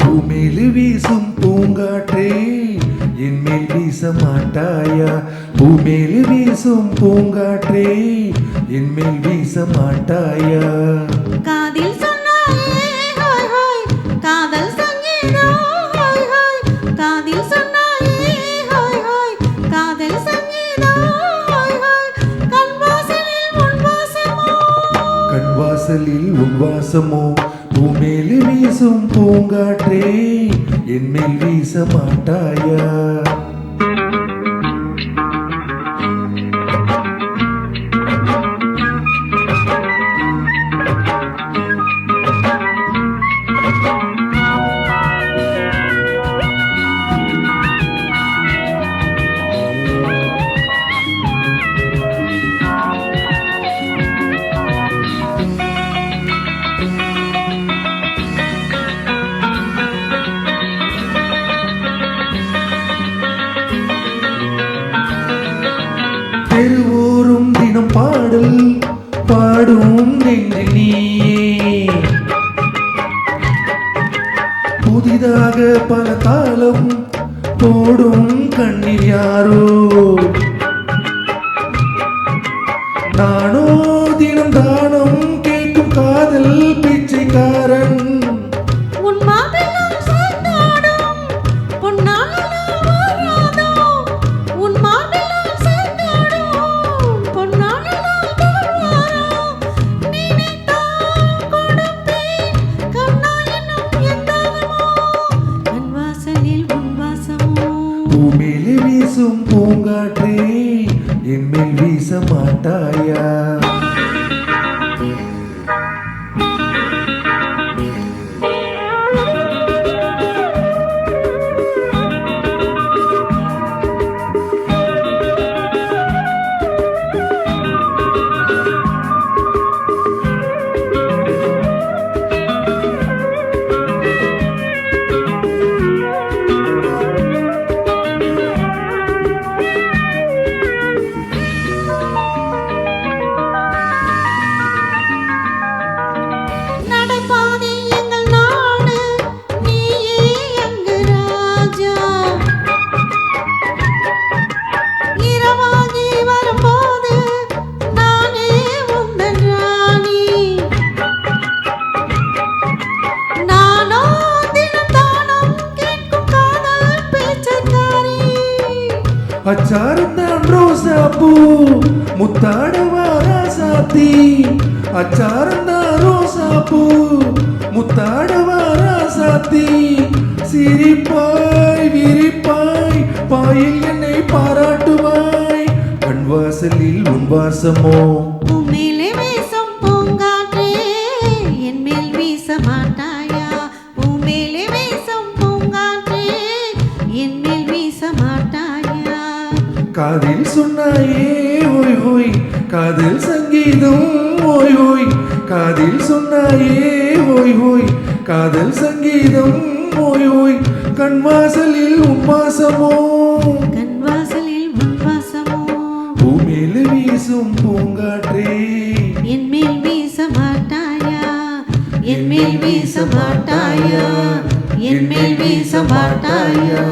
பூமேலு வீசும் பூங்காற்றே என்மேல் வீச மாட்டாயா? பூமேலு வீசும் பூங்காற்றே என்மேல் வீச மாட்டாயா? காதில் சொன்னாயே ஹாய் ஹாய் காதல் சங்கீதம் ஹாய் ஹாய் காதில் சொன்னாயே ஹாய் ஹாய் காதல் சங்கீதம் ஹாய் ஹாய் கண்வாசலில் உன் வாசமோ கண்வாசலில் உன் வாசமோ பூமேலு வீசும் பூங்காற்றே என்மேல் வீச மாட்டாயா? தெருவோறும் தினம் பாடல் பாடும் நெஞ்சில் நீயே புதிதாக பல காலம் போடும் கண்ணில் யாரோ நானோ தினம் தானம் கேட்கும் காதல் பிச்சைக்காரன் உன் மார்பிலும் சேர்ந்தாடும் பொன்னாலும் வராதோ உன் மார்பிலும் சேர்ந்தாடும் பொன்னாலும் வராதோ நினைத்தால் கொடுப்பேன் கண்ணா என்னும் எந்தாகமோ கண்வாசலில் உன் வாசமோ பூமேலு வீசும் பூங்காற்றே என்மேல் வீச மாட்டாயா? நடைபாதை எங்கள் நாடு நீயே அங்கு ராஜா இரவாகி வரும்போது நானே உந்தன் ராணி நானோ தினம் தானம் கேட்கும் காதல் பேச்சக்காரி அச்சாரந்தான் ரோசா பூ முத்தாடவாரா சாத்தி அச்சாரந்தான் ரோசா பூ முத்தாடவாரா சாத்தி சிரிப்பாய் விரிப்பாய் பாயில் என்னை பாராட்டுவாய் கண்வாசலில் உன் வாசமோ உன்மேலே வீசும் பூங்காற்றே என்மேல் வீச மாட்டாயா? உன்மேலே வீசும் பூங்காற்றே என்மேல் வீச மாட்டாயா? காதில் சொன்னாயே ஓய் ஓய் காதல் சங்கீதம் ஓய் ஓய் காதில் சொன்னாயே ஓய் ஓய் காதல் சங்கீதம் ஓய் ஓய் கண்வாசலில் உன் வாசமோ கண்வாசலில் உன் வாசமோ பூமேலு வீசும் பூங்காற்றே என்மேல் வீச மாட்டாயா? என்மேல் வீச மாட்டாயா? என்மேல் வீச மாட்டாயா?